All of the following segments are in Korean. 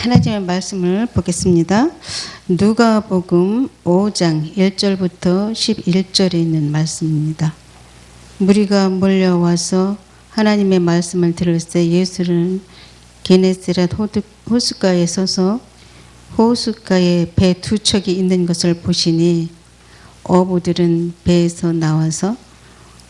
하나님의 말씀을 보겠습니다. 누가복음 5장 1절부터 11절에 있는 말씀입니다. 무리가 몰려와서 하나님의 말씀을 들을 때 예수는 게네사렛 호숫가에 서서 호숫가에 배 두 척이 있는 것을 보시니 어부들은 배에서 나와서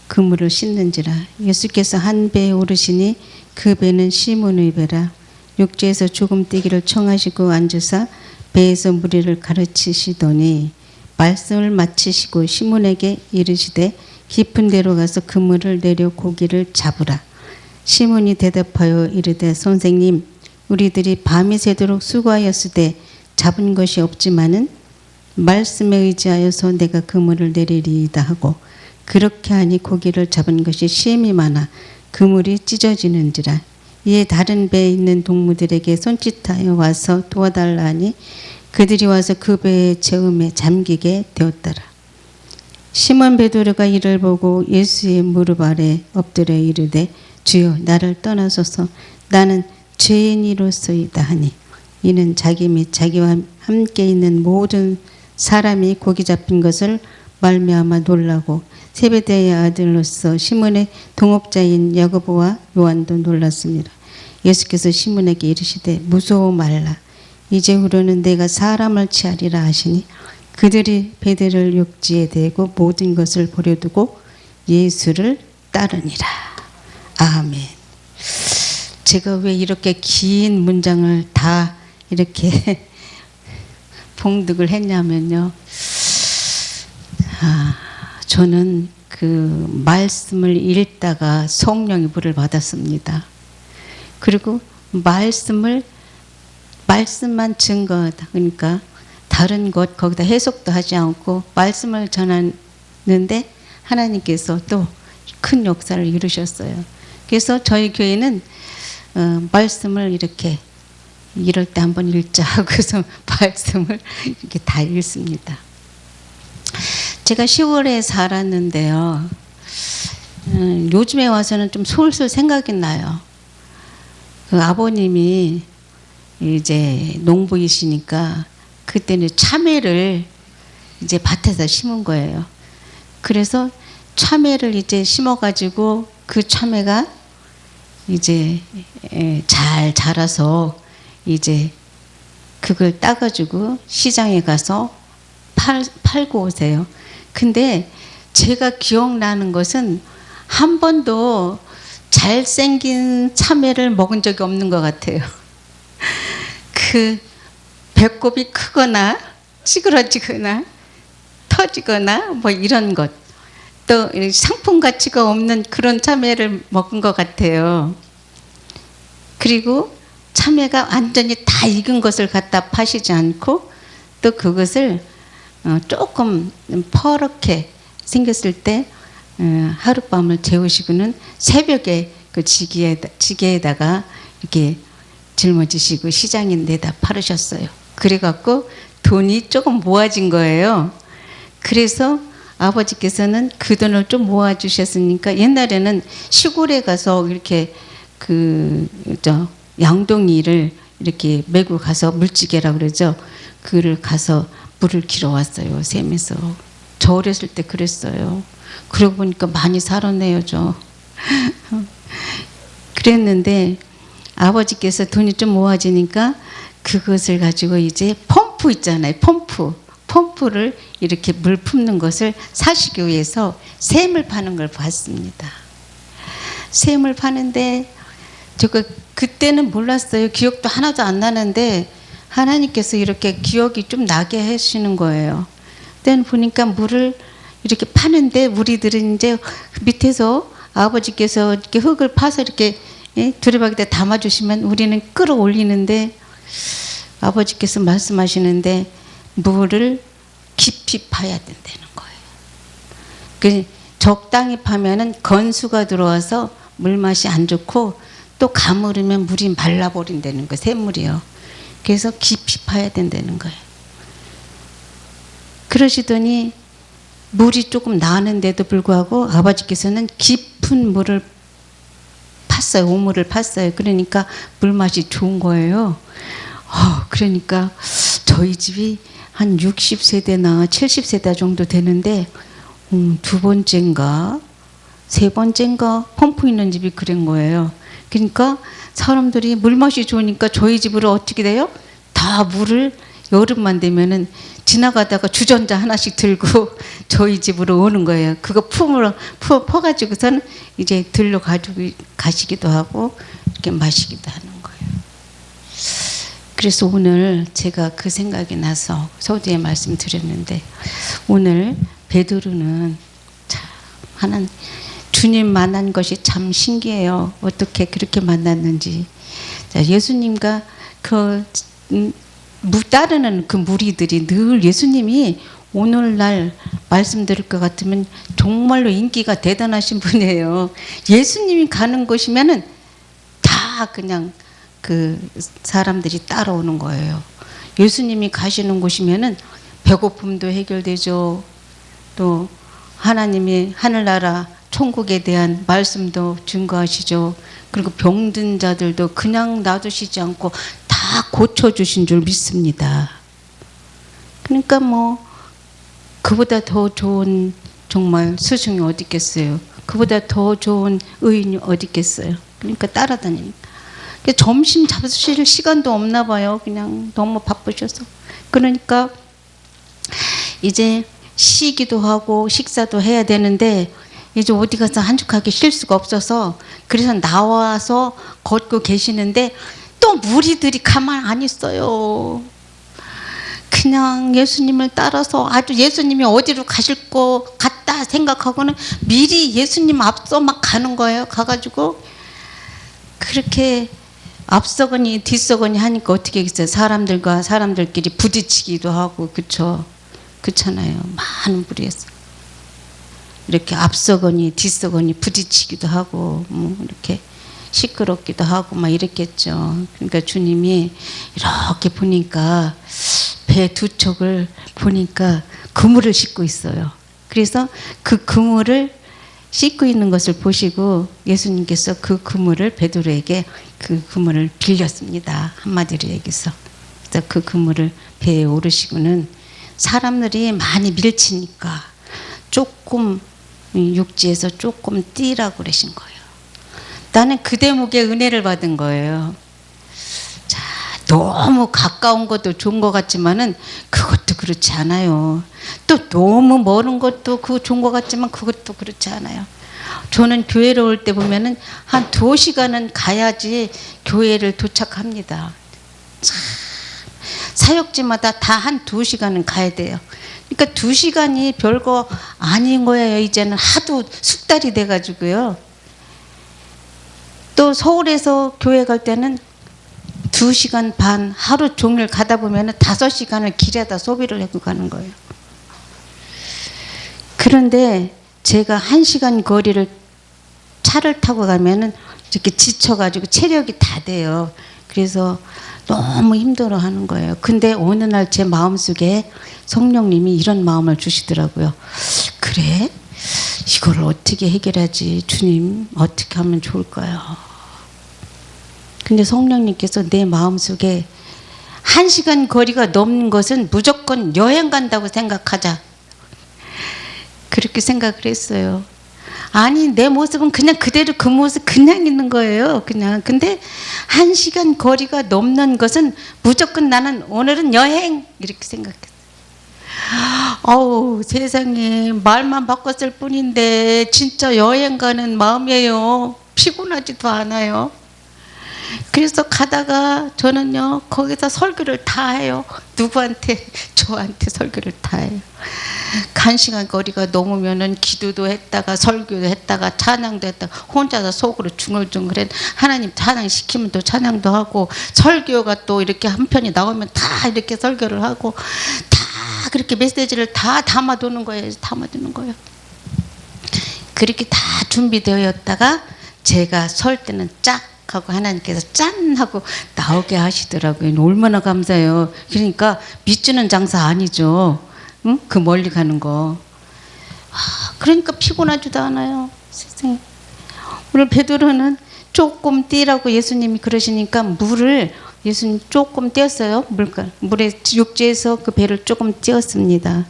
그물을 씻는지라. 예수께서 한 배에 오르시니 그 배는 시몬의 배라. 육지에서 조금 뛰기를 청하시고 앉으사 배에서 무리를 가르치시더니 말씀을 마치시고 시몬에게 이르시되 깊은 데로 가서 그물을 내려 고기를 잡으라. 시몬이 대답하여 이르되 선생님, 우리들이 밤이 새도록 수고하였으되 잡은 것이 없지만은 말씀에 의지하여서 내가 그물을 내리리이다 하고, 그렇게 하니 고기를 잡은 것이 심히 많아 그물이 찢어지는지라. 이에 다른 배에 있는 동무들에게 손짓하여 와서 도와달라 하니 그들이 와서 그 배의 채움에 잠기게 되었더라. 시몬 베드로가 이를 보고 예수의 무릎 아래 엎드려 이르되 주여, 나를 떠나소서, 나는 죄인이로소이다 하니, 이는 자기 및 자기와 함께 있는 모든 사람이 고기 잡힌 것을 말미암아 놀라고 세베대의 아들로서 시몬의 동업자인 야고보와 요한도 놀랐습니다. 예수께서 시몬에게 이르시되 무서워 말라, 이제후로는 내가 사람을 취하리라 하시니 그들이 배들을 육지에 대고 모든 것을 버려두고 예수를 따르니라. 아멘. 제가 왜 이렇게 긴 문장을 다 이렇게 봉독을 했냐면요, 저는 그 말씀을 읽다가 성령의 불을 받았습니다. 그리고 말씀만 증거하다. 그러니까 다른 것 거기다 해석도 하지 않고 말씀을 전하는데 하나님께서 또 큰 역사를 이루셨어요. 그래서 저희 교회는 말씀을 이렇게 이럴 때 한번 읽자 하고서 말씀을 이렇게 다 읽습니다. 제가 10월에 살았는데요, 요즘에 와서는 좀 솔솔 생각이 나요. 그 아버님이 이제 농부이시니까 그때는 참외를 이제 밭에서 심은 거예요. 그래서 참외를 이제 심어가지고 그 참외가 이제 잘 자라서 이제 그걸 따가지고 시장에 가서 팔고 오세요. 근데 제가 기억나는 것은 한 번도 잘생긴 참외를 먹은 적이 없는 것 같아요. 그 배꼽이 크거나 찌그러지거나 터지거나 뭐 이런 것, 또 상품 가치가 없는 그런 참외를 먹은 것 같아요. 그리고 참외가 완전히 다 익은 것을 갖다 파시지 않고 또 그것을 조금 퍼렇게 생겼을 때 하룻밤을 재우시고는 새벽에 그 지게에다가 이렇게 짊어지시고 시장에 내다 팔으셨어요. 그래갖고 돈이 조금 모아진 거예요. 그래서 아버지께서는 그 돈을 좀 모아주셨으니까 옛날에는 시골에 가서 이렇게 양동이를 이렇게 메고 가서 물지개라고 그러죠. 그를 가서 물을 길어 왔어요. 샘에서. 저 어렸을 때 그랬어요. 그러고 보니까 많이 살았네요, 저. 그랬는데 아버지께서 돈이 좀 모아지니까 그것을 가지고 이제 펌프 있잖아요. 펌프를 이렇게 물 품는 것을 사시기 위해서 샘을 파는 걸 봤습니다. 샘을 파는데 제가 그때는 몰랐어요. 기억도 하나도 안 나는데 하나님께서 이렇게 기억이 좀 나게 하시는 거예요. 그때는 보니까 물을 이렇게 파는데 우리들은 이제 밑에서 아버지께서 이렇게 흙을 파서 이렇게 두레박에다 담아주시면 우리는 끌어올리는데 아버지께서 말씀하시는데 물을 깊이 파야 된다는 거예요. 적당히 파면은 건수가 들어와서 물맛이 안 좋고 또 가물으면 물이 말라버린다는 거예요. 샘물이요. 그래서 깊이 파야 된다는 거예요. 그러시더니 물이 조금 나는데도 불구하고 아버지께서는 깊은 물을 팠어요. 우물을 팠어요. 그러니까 물맛이 좋은 거예요. 그러니까 저희 집이 한 60세대나 70세대 정도 되는데 두 번째인가 세 번째인가 펌프 있는 집이 그런 거예요. 그러니까 사람들이 물맛이 좋으니까 저희 집으로 어떻게 돼요? 다 물을 여름만 되면은 지나가다가 주전자 하나씩 들고 저희 집으로 오는 거예요. 그거 퍼가지고서는 이제 들러 가지고 가시기도 하고 이렇게 마시기도 하는 거예요. 그래서 오늘 제가 그 생각이 나서 서두에 말씀드렸는데, 오늘 베드로는 참 하나님 주님 만난 것이 참 신기해요. 어떻게 그렇게 만났는지. 자, 예수님과 따르는 그 무리들이 늘 예수님이 오늘날 말씀 들을 것 같으면 정말로 인기가 대단하신 분이에요. 예수님이 가는 곳이면은 다 그냥 그 사람들이 따라오는 거예요. 예수님이 가시는 곳이면은 배고픔도 해결되죠. 또 하나님의 하늘나라 천국에 대한 말씀도 증거하시죠. 그리고 병든 자들도 그냥 놔두시지 않고 다 고쳐주신 줄 믿습니다. 그러니까 뭐 그보다 더 좋은 정말 스승이 어디 있겠어요. 그보다 더 좋은 의인이 어디 있겠어요. 그러니까 따라다니니까. 점심 잡수실 시간도 없나 봐요. 그냥 너무 바쁘셔서. 그러니까 이제 쉬기도 하고 식사도 해야 되는데 이제 어디 가서 한적하게 쉴 수가 없어서 그래서 나와서 걷고 계시는데 또 무리들이 가만 안 있어요. 그냥 예수님을 따라서 아주 예수님이 어디로 가실 것 같다 생각하고는 미리 예수님 앞서 막 가는 거예요. 가가지고 그렇게 앞서거니 뒤서거니 하니까 어떻게 하겠어요. 사람들과 사람들끼리 부딪히기도 하고 그렇잖아요. 많은 무리에서 이렇게 앞서거니 뒤서거니 부딪히기도 하고 뭐 이렇게 시끄럽기도 하고 막 이랬겠죠. 그러니까 주님이 이렇게 보니까 배 두 척을 보니까 그물을 싣고 있어요. 그래서 그 그물을 씻고 있는 것을 보시고 예수님께서 그 그물을 베드로에게 그 그물을 빌렸습니다. 한마디로 얘기해서. 그래서 그 그물을 배에 오르시고는 사람들이 많이 밀치니까 조금 육지에서 조금 뛰라고 그러신 거예요. 나는 그 대목에 은혜를 받은 거예요. 자, 너무 가까운 것도 좋은 것 같지만은 그것도 그렇지 않아요. 또 너무 먼 것도 그 좋은 것 같지만 그것도 그렇지 않아요. 저는 교회를 올 때 보면은 한 2시간은 가야지 교회를 도착합니다. 참, 사역지마다 다 한 2시간은 가야 돼요. 그러니까 2시간이 별거 아닌 거예요. 이제는 하도 숙달이 돼가지고요. 또 서울에서 교회 갈 때는 2시간 반 하루 종일 가다 보면 5시간을 길에다 소비를 하고 가는 거예요. 그런데 제가 1시간 거리를 차를 타고 가면은 이렇게 지쳐가지고 체력이 다 돼요. 그래서 너무 힘들어 하는 거예요. 근데 어느 날 제 마음속에 성령님이 이런 마음을 주시더라고요. 그래? 이걸 어떻게 해결하지? 주님, 어떻게 하면 좋을까요? 근데 성령님께서 내 마음속에 1시간 거리가 넘는 것은 무조건 여행 간다고 생각하자. 그렇게 생각을 했어요. 아니, 내 모습은 그냥 그대로 그 모습 그냥 있는 거예요. 그냥. 근데 1시간 거리가 넘는 것은 무조건 나는 오늘은 여행 이렇게 생각했어요. 어우, 세상에 말만 바꿨을 뿐인데 진짜 여행 가는 마음이에요. 피곤하지도 않아요. 그래서 가다가 저는요 거기서 설교를 다 해요. 누구한테? 저한테 설교를 다 해요. 1시간 거리가 넘으면은 기도도 했다가 설교도 했다가 찬양도 했다가 혼자서 속으로 중얼중얼해. 하나님 찬양 시키면 또 찬양도 하고 설교가 또 이렇게 한 편이 나오면 다 이렇게 설교를 하고 다 그렇게 메시지를 다 담아두는 거예요. 담아두는 거예요. 그렇게 다 준비되었다가 제가 설 때는 짝 하고 하나님께서 짠 하고 나오게 하시더라고요. 얼마나 감사해요. 그러니까 믿주는 장사 아니죠. 응? 그 멀리 가는 거. 그러니까 피곤하지도 않아요. 세상에. 오늘 베드로는 조금 뛰라고 예수님이 그러시니까 물을 예수님 조금 띄었어요. 물에 육지에서 그 배를 조금 띄었습니다.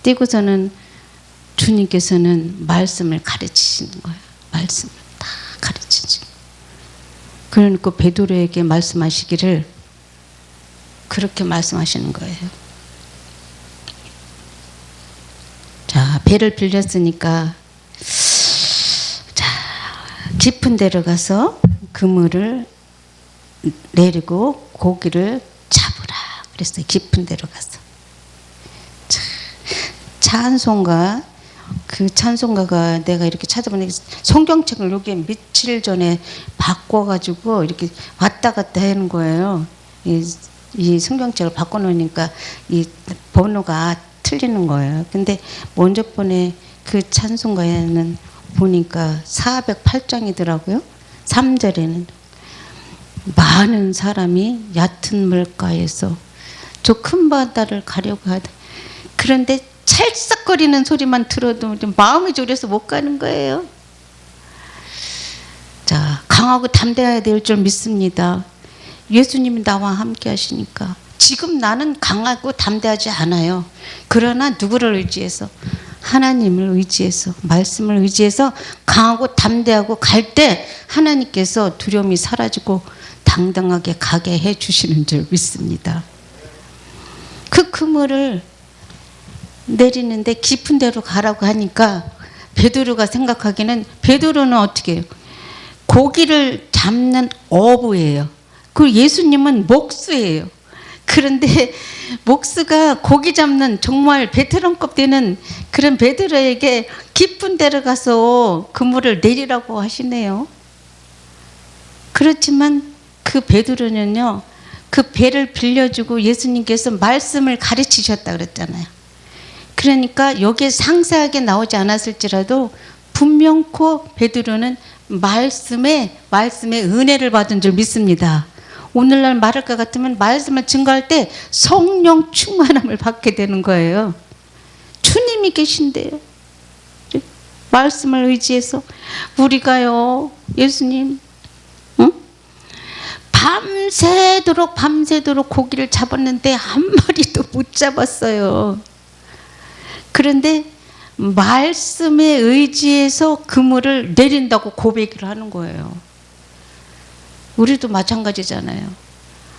띄고서는 주님께서는 말씀을 가르치시는 거예요. 말씀을 다 가르치죠. 그러니까 베드로에게 말씀하시기를 그렇게 말씀하시는 거예요. 자, 배를 빌렸으니까 자, 깊은 데로 가서 그물을 내리고 고기를 잡으라 그랬어요. 깊은 데로 가서. 찬송가, 그 찬송가가 내가 이렇게 찾아보니까 성경책을 여기에 며칠 전에 바꿔가지고 이렇게 왔다 갔다 하는 거예요. 이 성경책을 바꿔놓으니까 이 번호가 틀리는 거예요. 근데 먼저 번에 그 찬송가에는 보니까 408장이더라고요. 3절에는 많은 사람이 얕은 물가에서 저 큰 바다를 가려고 하다. 그런데 찰싹거리는 소리만 들어도 마음이 졸여서 못 가는 거예요. 자, 강하고 담대해야 될 줄 믿습니다. 예수님이 나와 함께 하시니까 지금 나는 강하고 담대하지 않아요. 그러나 누구를 의지해서? 하나님을 의지해서, 말씀을 의지해서 강하고 담대하고 갈 때 하나님께서 두려움이 사라지고 당당하게 가게 해 주시는 줄 믿습니다. 그 그물을 내리는데 깊은 데로 가라고 하니까 베드로가 생각하기는, 베드로는 어떻게 해요? 고기를 잡는 어부예요. 그리고 예수님은 목수예요. 그런데 목수가 고기 잡는 정말 베테랑급 되는 그런 베드로에게 깊은 데로 가서 그물을 내리라고 하시네요. 그렇지만 그 베드로는요, 그 배를 빌려주고 예수님께서 말씀을 가르치셨다 그랬잖아요. 그러니까 여기에 상세하게 나오지 않았을지라도 분명코 베드로는 말씀의 은혜를 받은 줄 믿습니다. 오늘날 말할 것 같으면 말씀을 증거할 때 성령 충만함을 받게 되는 거예요. 주님이 계신데요. 말씀을 의지해서 우리가요, 예수님, 응? 밤새도록 고기를 잡았는데 한 마리도 못 잡았어요. 그런데 말씀에 의지해서 그물을 내린다고 고백을 하는 거예요. 우리도 마찬가지잖아요.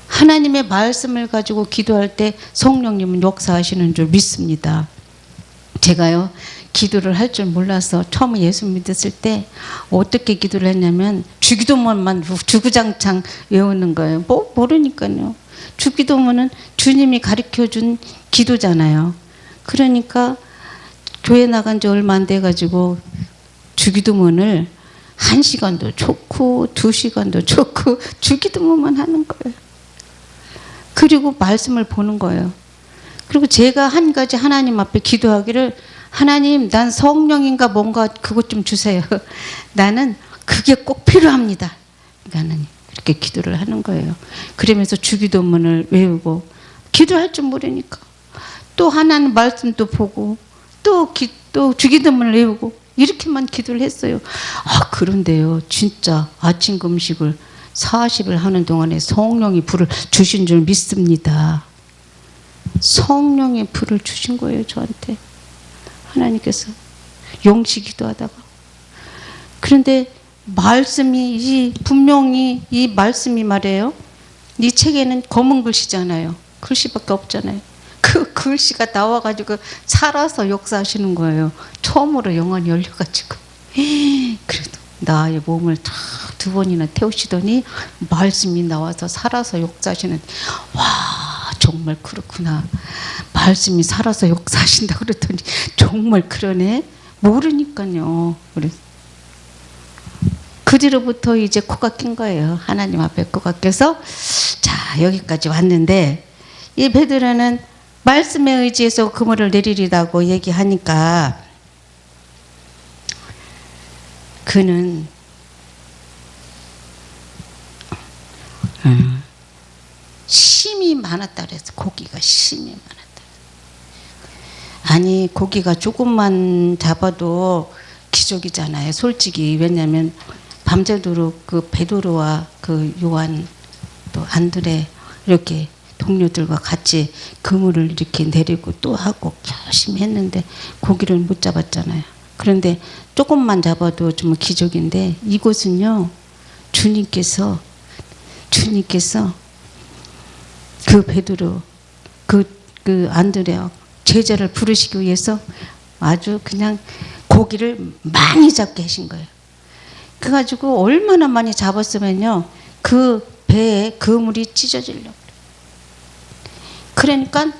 하나님의 말씀을 가지고 기도할 때 성령님은 역사하시는 줄 믿습니다. 제가요, 기도를 할 줄 몰라서 처음에 예수 믿었을 때 어떻게 기도를 했냐면 주기도문만 주구장창 외우는 거예요. 모르니까요. 주기도문은 주님이 가르쳐준 기도잖아요. 그러니까 교회 나간 지 얼마 안 돼가지고 주기도문을 1시간도 좋고 2시간도 좋고 주기도문만 하는 거예요. 그리고 말씀을 보는 거예요. 그리고 제가 한 가지 하나님 앞에 기도하기를, 하나님, 난 성령인가 뭔가 그것 좀 주세요. 나는 그게 꼭 필요합니다. 하나님, 그렇게 기도를 하는 거예요. 그러면서 주기도문을 외우고, 기도할 줄 모르니까 또 하나님 말씀도 보고 또 주기도문을 외우고 이렇게만 기도를 했어요. 그런데요, 진짜 아침 금식을 40일 하는 동안에 성령이 불을 주신 줄 믿습니다. 성령의 불을 주신 거예요, 저한테. 하나님께서 영시 기도하다가. 그런데 말씀이 분명히 이 말씀이 말이에요. 이 책에는 검은 글씨잖아요. 글씨밖에 없잖아요. 그 글씨가 나와가지고 살아서 역사하시는 거예요. 처음으로 영안이 열려가지고. 그래도 나의 몸을 다 2번이나 태우시더니 말씀이 나와서 살아서 역사하시는. 와, 정말 그렇구나. 말씀이 살아서 역사하신다 그랬더니 정말 그러네. 모르니까요. 그래서 그 뒤로부터 이제 코가 낀 거예요. 하나님 앞에 코가 껴서 자, 여기까지 왔는데, 이 베드로는 말씀에 의지해서 그물을 내리리라고 얘기하니까 그는 심이 많았다 그래서, 고기가 심이 많았다. 아니, 고기가 조금만 잡아도 기적이잖아요, 솔직히. 왜냐하면 밤새도록 그 베드로와 그 요한 또 안드레 이렇게 동료들과 같이 그물을 이렇게 내리고 또 하고 열심히 했는데 고기를 못 잡았잖아요. 그런데 조금만 잡아도 좀 기적인데 이곳은요, 주님께서 그 베드로 그 안드레아 제자를 부르시기 위해서 아주 그냥 고기를 많이 잡게 하신 거예요. 그래가지고 얼마나 많이 잡았으면요, 그 배에 그물이 찢어지려고. 그러니까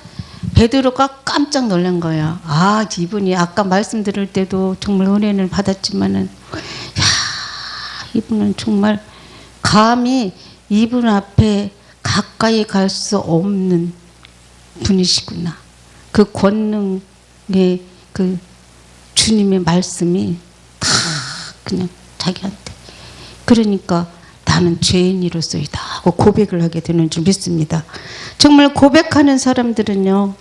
베드로가 깜짝 놀란 거예요. 아, 이분이 아까 말씀 들을 때도 정말 은혜를 받았지만은, 야, 이분은 정말 감히 이분 앞에 가까이 갈 수 없는 분이시구나. 그 권능의 그 주님의 말씀이 다 그냥 자기한테. 그러니까 나는 죄인이로소이다 하고 고백을 하게 되는 줄 믿습니다. 정말 고백하는 사람들은요,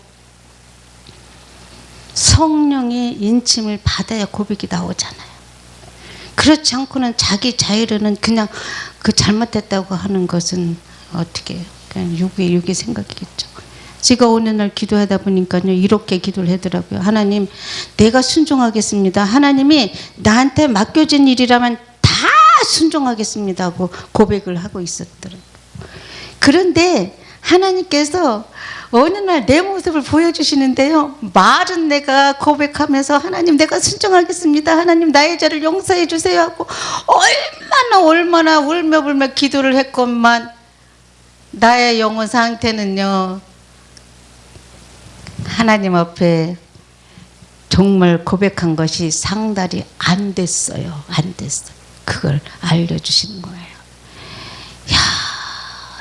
성령의 인침을 받아야 고백이 나오잖아요. 그렇지 않고는 자기 자유로는 그냥 그 잘못했다고 하는 것은 어떻게 해요? 그냥 육의 생각이겠죠. 제가 어느 날 기도하다 보니까요, 이렇게 기도를 하더라고요. 하나님, 내가 순종하겠습니다. 하나님이 나한테 맡겨진 일이라면 다 순종하겠습니다 하고 고백을 하고 있었더라고요. 그런데 하나님께서 어느 날 내 모습을 보여주시는데요, 말은 내가 고백하면서 하나님 내가 순종하겠습니다, 하나님 나의 죄를 용서해 주세요 하고 얼마나 울며불며 기도를 했건만 나의 영혼 상태는요, 하나님 앞에 정말 고백한 것이 상달이 안 됐어요. 안 됐어요. 그걸 알려주시는 거예요. 야,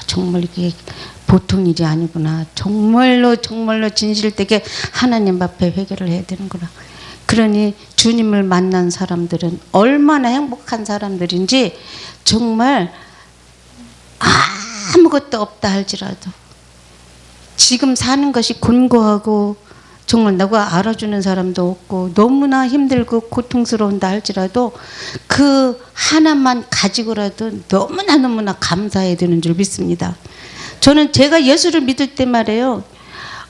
정말 이게 보통 일이 아니구나. 정말로 진실되게 하나님 앞에 회개를 해야 되는구나. 그러니 주님을 만난 사람들은 얼마나 행복한 사람들인지, 정말 아무것도 없다 할지라도 지금 사는 것이 곤고하고 정말 누가 알아주는 사람도 없고 너무나 힘들고 고통스러운다 할지라도 그 하나만 가지고라도 너무나 감사해야 되는 줄 믿습니다. 저는 제가 예수를 믿을 때 말이에요,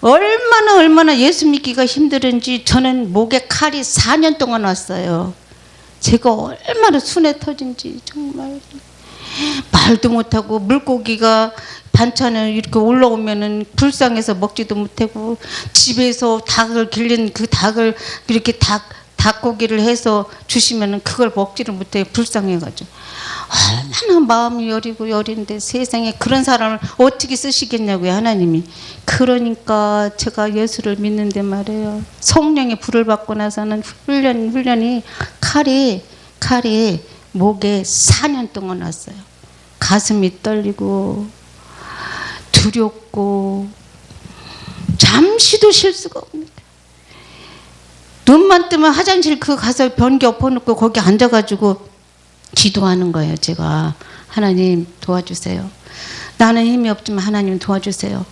얼마나 예수 믿기가 힘들은지. 저는 목에 칼이 4년 동안 왔어요. 제가 얼마나 순해 터진지 정말 말도 못하고, 물고기가 반찬을 이렇게 올라오면은 불쌍해서 먹지도 못하고, 집에서 닭을 길린 그 닭을 이렇게 닭고기를 해서 주시면은 그걸 먹지를 못해, 불쌍해가지고. 얼마나 마음이 여린데 세상에 그런 사람을 어떻게 쓰시겠냐고요, 하나님이. 그러니까 제가 예수를 믿는데 말이에요, 성령의 불을 받고 나서는 훈련이 칼이 목에 4년 동안 왔어요. 가슴이 떨리고 두렵고 잠시도 쉴 수가 없는데, 눈만 뜨면 화장실 가서 변기 엎어놓고 거기 앉아가지고 기도하는 거예요. 제가 하나님 도와주세요. 나는 힘이 없지만 하나님 도와주세요.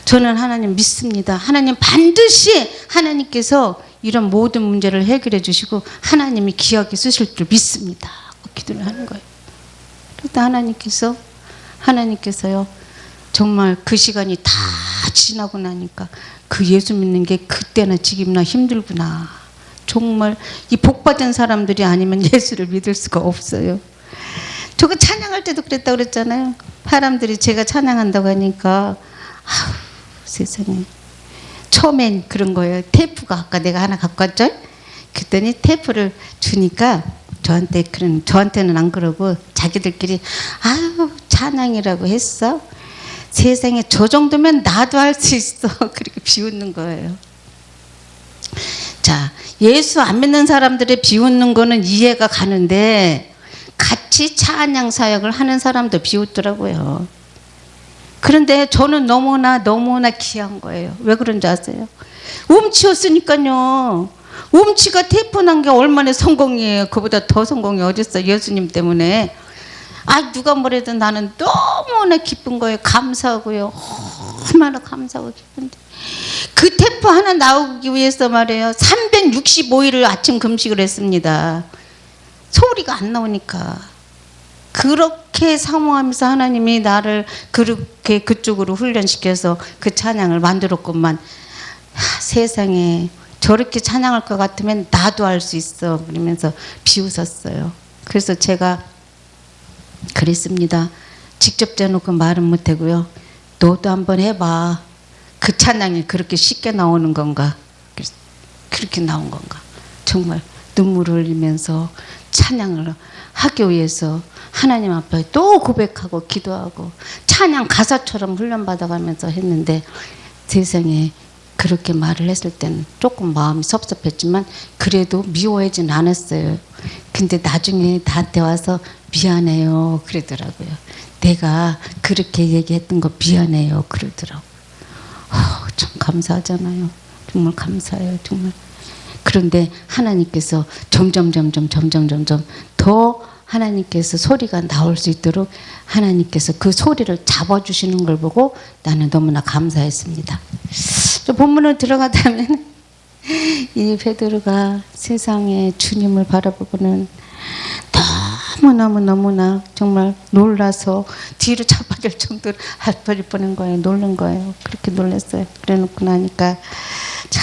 저는 하나님 믿습니다. 하나님 반드시 하나님께서 이런 모든 문제를 해결해 주시고 하나님이 귀하게 쓰실 줄 믿습니다. 기도를 하는 거예요. 그러다 하나님께서요, 정말 그 시간이 다 지나고 나니까 그 예수 믿는 게 그때나 지금이나 힘들구나. 정말 이 복받은 사람들이 아니면 예수를 믿을 수가 없어요. 저거 찬양할 때도 그랬다고 그랬잖아요. 사람들이 제가 찬양한다고 하니까 아우, 세상에. 처음엔 그런 거예요. 테이프가 아까 내가 하나 갖고 왔죠? 그랬더니 테이프를 주니까 저한테는 안 그러고 자기들끼리 아유 찬양이라고 했어. 세상에 저 정도면 나도 할 수 있어. 그렇게 비웃는 거예요. 자, 예수 안 믿는 사람들의 비웃는 거는 이해가 가는데 같이 찬양 사역을 하는 사람도 비웃더라고요. 그런데 저는 너무나 귀한 거예요. 왜 그런지 아세요? 음치였으니까요. 음치가 테이프 난 게 얼마나 성공이에요. 그보다 더 성공이 어딨어. 예수님 때문에. 아, 누가 뭐래도 나는 너무나 기쁜 거예요. 감사하고요. 얼마나 감사하고 기쁜데. 그 테이프 하나 나오기 위해서 말이에요. 365일을 아침 금식을 했습니다. 소리가 안 나오니까. 그렇게 그렇게 사모하면서 하나님이 나를 그렇게 그쪽으로 훈련시켜서 그 찬양을 만들었건만 세상에 저렇게 찬양할 것 같으면 나도 할 수 있어 그러면서 비웃었어요. 그래서 제가 그랬습니다. 직접 대놓고 말은 못하고요. 너도 한번 해봐. 그 찬양이 그렇게 쉽게 나오는 건가? 그렇게 나온 건가? 정말 눈물을 흘리면서 찬양을 하기 위해서 하나님 앞에 또 고백하고 기도하고 찬양 가사처럼 훈련받아가면서 했는데 세상에 그렇게 말을 했을 때는 조금 마음이 섭섭했지만 그래도 미워하진 않았어요. 근데 나중에 나한테 와서 미안해요 그러더라고요. 내가 그렇게 얘기했던 거 미안해요 그러더라고요. 참 감사하잖아요. 정말 감사해요. 정말. 그런데 하나님께서 점점 더 하나님께서 소리가 나올 수 있도록 하나님께서 그 소리를 잡아주시는 걸 보고 나는 너무나 감사했습니다. 본문으로 들어가다면 이 베드로가 세상에 주님을 바라보고는 너무나 정말 놀라서 뒤로 자빠질 정도로 할 뻔한 거예요. 놀란 거예요. 그렇게 놀랐어요. 그래 놓고 나니까 자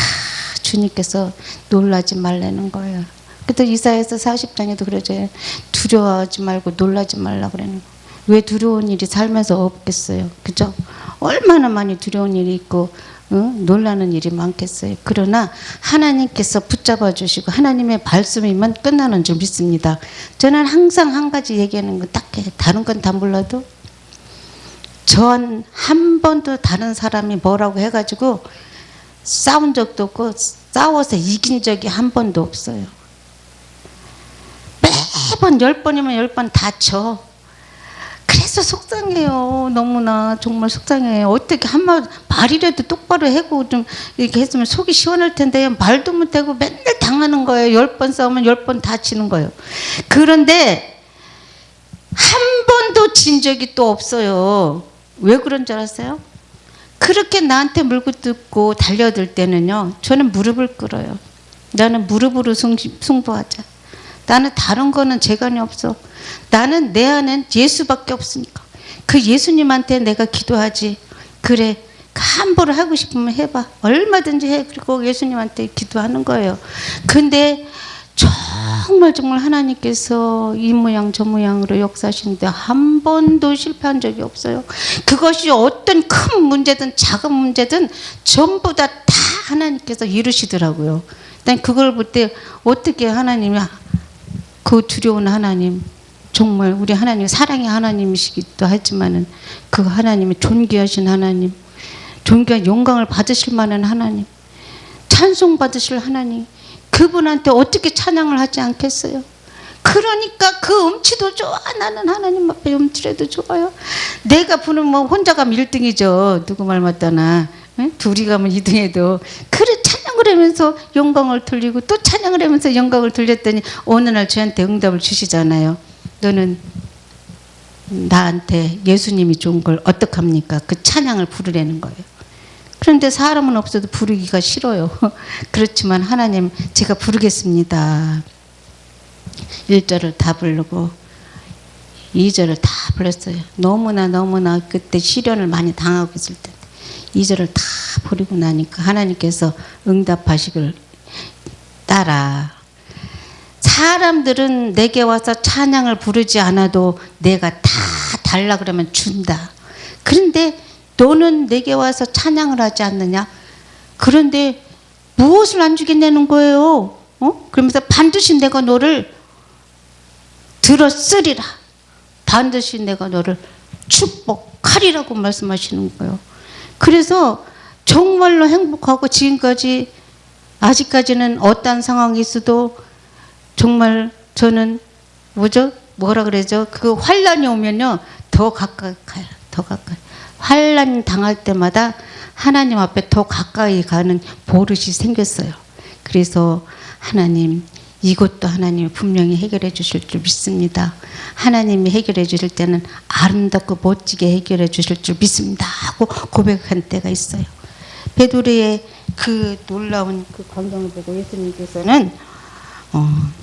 주님께서 놀라지 말라는 거예요. 그때 이사야서 40장에도 그러죠. 두려워하지 말고 놀라지 말라 그러는 거예요. 왜 두려운 일이 살면서 없겠어요. 그죠? 얼마나 많이 두려운 일이 있고 놀라는 일이 많겠어요. 그러나 하나님께서 붙잡아 주시고 하나님의 말씀이면 끝나는 줄 믿습니다. 저는 항상 한 가지 얘기하는 건 딱 해. 다른 건 다 몰라도 전 한 번도 다른 사람이 뭐라고 해가지고 싸운 적도 없고 싸워서 이긴 적이 한 번도 없어요. 매번 10번이면 10번 다쳐. 그래서 속상해요. 너무나 정말 속상해요. 어떻게 말이라도 똑바로 하고 좀 이렇게 했으면 속이 시원할 텐데 말도 못하고 맨날 당하는 거예요. 10번 싸우면 10번 다치는 거예요. 그런데 한 번도 진 적이 또 없어요. 왜 그런 줄 아세요? 그렇게 나한테 물고 뜯고 달려들 때는요. 저는 무릎을 꿇어요. 나는 무릎으로 승부하자. 나는 다른 거는 재간이 없어. 나는 내 안엔 예수밖에 없으니까. 그 예수님한테 내가 기도하지. 그래 함부로 하고 싶으면 해봐. 얼마든지 해. 그리고 예수님한테 기도하는 거예요. 근데 정말 하나님께서 이 모양 저 모양으로 역사하시는데 한 번도 실패한 적이 없어요. 그것이 어떤 큰 문제든 작은 문제든 전부 다 하나님께서 이루시더라고요. 난 그걸 볼 때 어떻게 하나님이 그 두려운 하나님 정말 우리 하나님 사랑의 하나님이시기도 하지만은 그 하나님이 존귀하신 하나님 존귀한 영광을 받으실 만한 하나님 찬송 받으실 하나님 그분한테 어떻게 찬양을 하지 않겠어요? 그러니까 그 음치도 좋아. 나는 하나님 앞에 음치라도 좋아요. 내가 부르면 혼자 가면 1등이죠. 누구 말 맞다나 둘이 가면 2등해도 그래 찬양을 하면서 영광을 돌리고 또 찬양을 하면서 영광을 돌렸더니 어느 날 저한테 응답을 주시잖아요. 너는 나한테 예수님이 좋은 걸 어떡합니까? 그 찬양을 부르라는 거예요. 그런데 사람은 없어도 부르기가 싫어요. 그렇지만 하나님 제가 부르겠습니다. 1절을 다 부르고 2절을 다 불렀어요. 너무나 그때 시련을 많이 당하고 있을 때 2절을 다 부르고 나니까 하나님께서 응답하시길 따라 사람들은 내게 와서 찬양을 부르지 않아도 내가 다 달라 그러면 준다. 그런데 너는 내게 와서 찬양을 하지 않느냐? 그런데 무엇을 안 주겠냐는 거예요. 그러면서 반드시 내가 너를 들었으리라. 반드시 내가 너를 축복하리라고 말씀하시는 거예요. 그래서 정말로 행복하고 지금까지 아직까지는 어떤 상황이 있어도 정말 저는 뭐라 그러죠? 그 환란이 오면요 더 가까이 가요. 더 가까이. 환란 당할 때마다 하나님 앞에 더 가까이 가는 버릇이 생겼어요. 그래서 하나님 이것도 하나님이 분명히 해결해 주실 줄 믿습니다. 하나님이 해결해 주실 때는 아름답고 멋지게 해결해 주실 줄 믿습니다 하고 고백한 때가 있어요. 베드로의 그 놀라운 그 광경을 보고 예수님께서는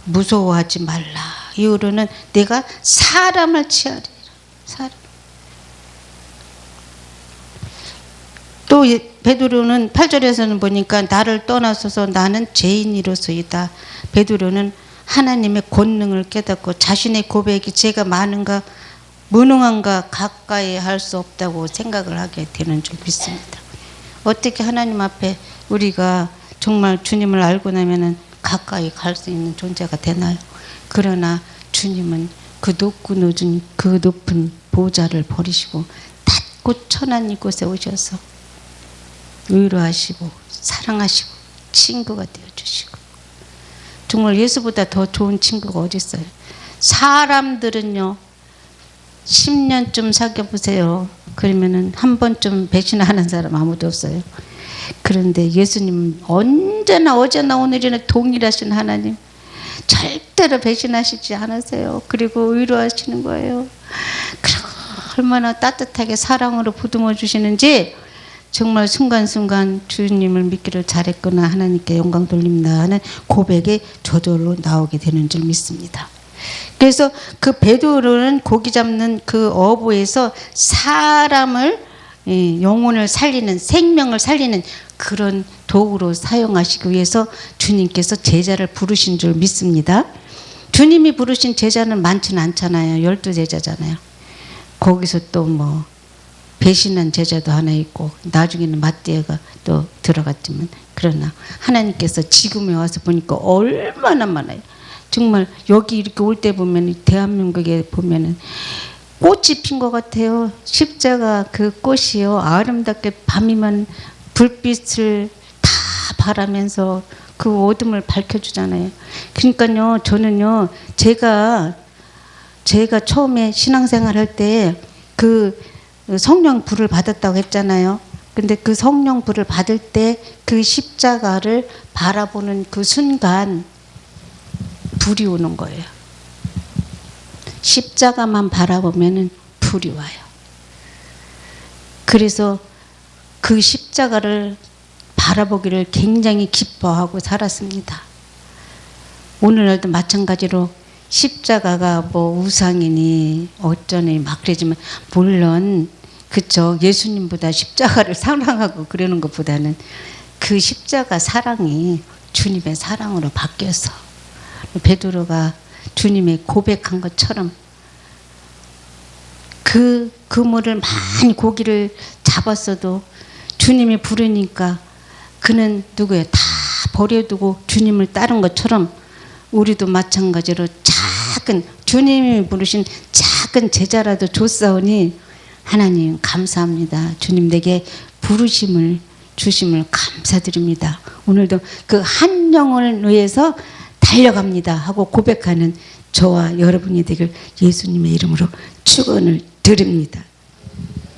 무서워하지 말라. 이후로는 내가 사람을 취하리라. 또 베드로는 8절에서는 보니까 나를 떠나서서 나는 죄인이로소이다. 베드로는 하나님의 권능을 깨닫고 자신의 고백이 제가 많은가 무능한가 가까이 할 수 없다고 생각을 하게 되는 줄 믿습니다. 어떻게 하나님 앞에 우리가 정말 주님을 알고 나면은 가까이 갈 수 있는 존재가 되나요? 그러나 주님은 그 높고 늦은 그 높은 보좌를 버리시고 낮고 천한 이곳에 오셔서 위로하시고 사랑하시고 친구가 되어주시고, 정말 예수보다 더 좋은 친구가 어디 있어요? 사람들은요 10년쯤 사귀어 보세요. 그러면은 한 번쯤 배신하는 사람 아무도 없어요. 그런데 예수님은 언제나 어제나 오늘이나 동일하신 하나님, 절대로 배신하시지 않으세요. 그리고 위로하시는 거예요. 그리고 얼마나 따뜻하게 사랑으로 보듬어 주시는지 정말 순간순간 주님을 믿기를 잘했구나, 하나님께 영광 돌립니다 하는 고백이 저절로 나오게 되는 줄 믿습니다. 그래서 그 베드로는 고기 잡는 그 어부에서 사람을, 영혼을 살리는, 생명을 살리는 그런 도구로 사용하시기 위해서 주님께서 제자를 부르신 줄 믿습니다. 주님이 부르신 제자는 많지는 않잖아요. 12제자잖아요. 거기서 또 뭐 배신한 제자도 하나 있고 나중에는 마띠아가 또 들어갔지만, 그러나 하나님께서 지금에 와서 보니까 얼마나 많아요. 정말 여기 이렇게 올 때 보면 대한민국에 보면은 꽃이 핀 것 같아요. 십자가 그 꽃이요 아름답게 밤이면 불빛을 다 바라면서 그 어둠을 밝혀주잖아요. 그러니까요 저는요 제가 처음에 신앙생활 할 때 그 성령 불을 받았다고 했잖아요. 근데 그 성령 불을 받을 때 그 십자가를 바라보는 그 순간 불이 오는 거예요. 십자가만 바라보면은 불이 와요. 그래서 그 십자가를 바라보기를 굉장히 기뻐하고 살았습니다. 오늘날도 마찬가지로 십자가가 뭐 우상이니 어쩌니 막 그러지만, 물론 그쵸, 예수님보다 십자가를 사랑하고 그러는 것보다는 그 십자가 사랑이 주님의 사랑으로 바뀌어서 베드로가 주님의 고백한 것처럼 그 그물을 많이 고기를 잡았어도 주님이 부르니까 그는 누구예요? 다 버려두고 주님을 따른 것처럼 우리도 마찬가지로 작은, 주님이 부르신 작은 제자라도 줬사오니 하나님 감사합니다. 주님 내게 부르심을 주심을 감사드립니다. 오늘도 그 한 영혼을 위해서 달려갑니다 하고 고백하는 저와 여러분이 되길 예수님의 이름으로 축원을 드립니다.